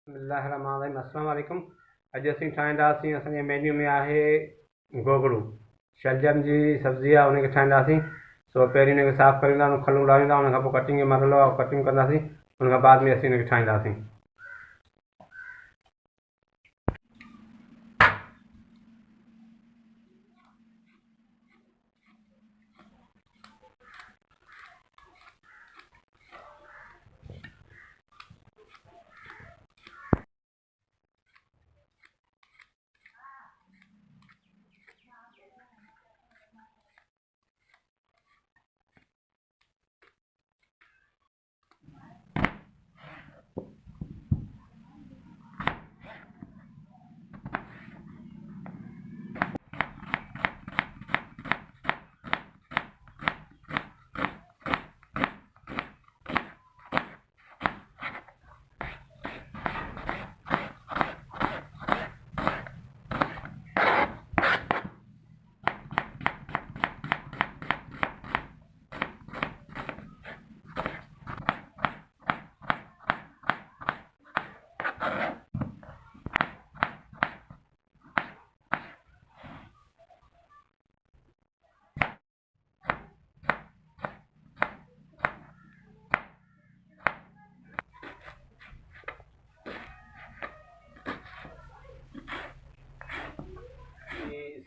बिस्मिल्लाहिर्रहमानिर्रहीम। अस्सलाम वालेकुम। अॼु असीं ठाहींदासीं, असांजे मेन्यू में आहे गोगड़ू। शलजम जी सब्ज़ी आहे, उनखे ठाहींदासीं। सो पहिरीं उनखे साफ़ु करींदा, खलू उड़ाईंदा, उन खां पोइ कटिंग जो मसालो आहे कटिंग कंदासीं। उन खां बाद में असीं उनखे ठाहींदासीं।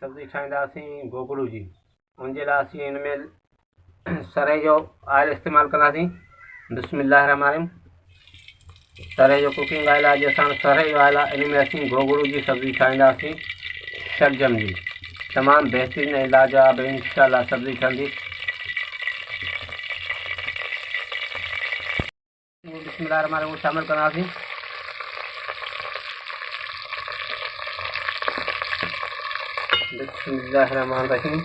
सब्ज़ी ठाहींदासीं गोगड़ू जी। उनजे लाइ असीं हिन में सरई जो ऑयल इस्तेमालु कंदासीं। बिस्मिल्लाहिर्रहमानिर्रहीम। सरई जो कुकिंग ऑयल आहे, अॼु असां सरई जो ऑयल आहे। इन में असीं गोगड़ू जी सब्ज़ी ठाहींदासीं शलजम जी। तमामु बहितरीनु ऐं लाजवाब इंशाअल्लाह सब्ज़ी ठहंदी। बिस्मिल्लाहिर्रहमानिर्रहीम शामिलु कंदासीं। बिस्मिल्लाहिर्रहमानिर्रहीम।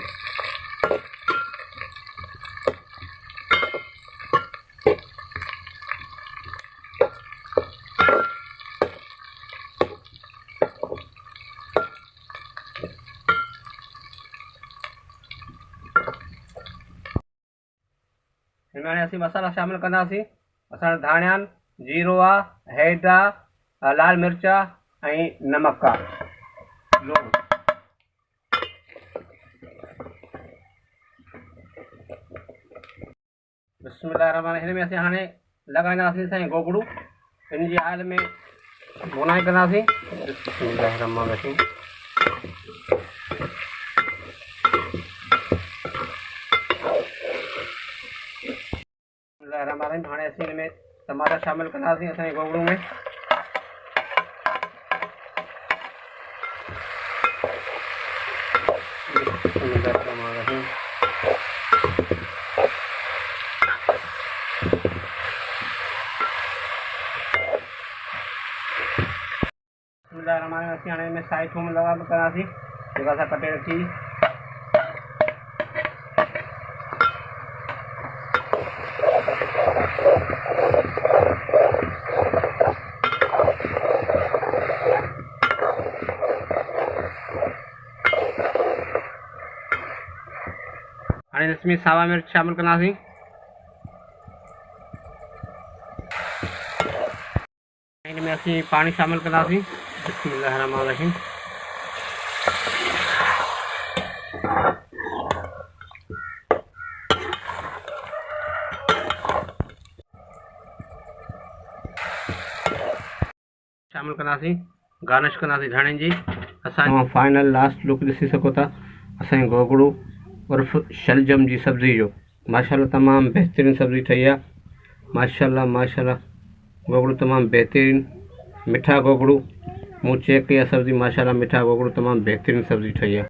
हिन असीं मसाला शामिलु कंदासीं। असां धाणियान, जीरो आहे, हैड आहे, लाल मिर्च आहे ऐं नमक आहे। बिस्मिल्लाहिर्रहमानिर्रहीम। हिन में असीं हाणे लॻाईंदासीं असांजी गोगड़ू। इन जी ऑयल में भुनाई कंदासीं। बिस्मिल्लाहिर्रहमानिर्रहीम। बिस्मिल्लाहिर्रहमानिर्रहीम। हाणे असीं हिन में टमाटा शामिलु कंदासीं असांजी गोगड़ू में। बिस्मिल्लाहिर्रहमानिर्रहीम। असीं हाणे हिन में साई थूम लॻा कंदासीं जेका असां कटे रखी। हाणे इसमें सावा मिर्च शामिलु कंदासीं। हिन में असीं पाणी शामिलु कंदासीं। बिस्मिल्लाहिर्रहमानिर्रहीम। शामिलु कंदासीं, गार्निश कंदासीं धाणनि जी। असां फाइनल लास्ट लुक ॾिसी सघो था असांजी गोगड़ू उर्फ़ शलजम जी सब्ज़ी जो। माशाल्लाह तमामु बहितरीनु सब्ज़ी ठही आहे। माशाल्लाह माशाल्लाह गोगड़ू तमामु बहितरीनु मिठा गोगड़ू। मूं चेक कई आहे सब्ज़ी, माशाल्लाह मिठा गोगड़ू तमामु बहितरीनु सब्ज़ी ठही आहे।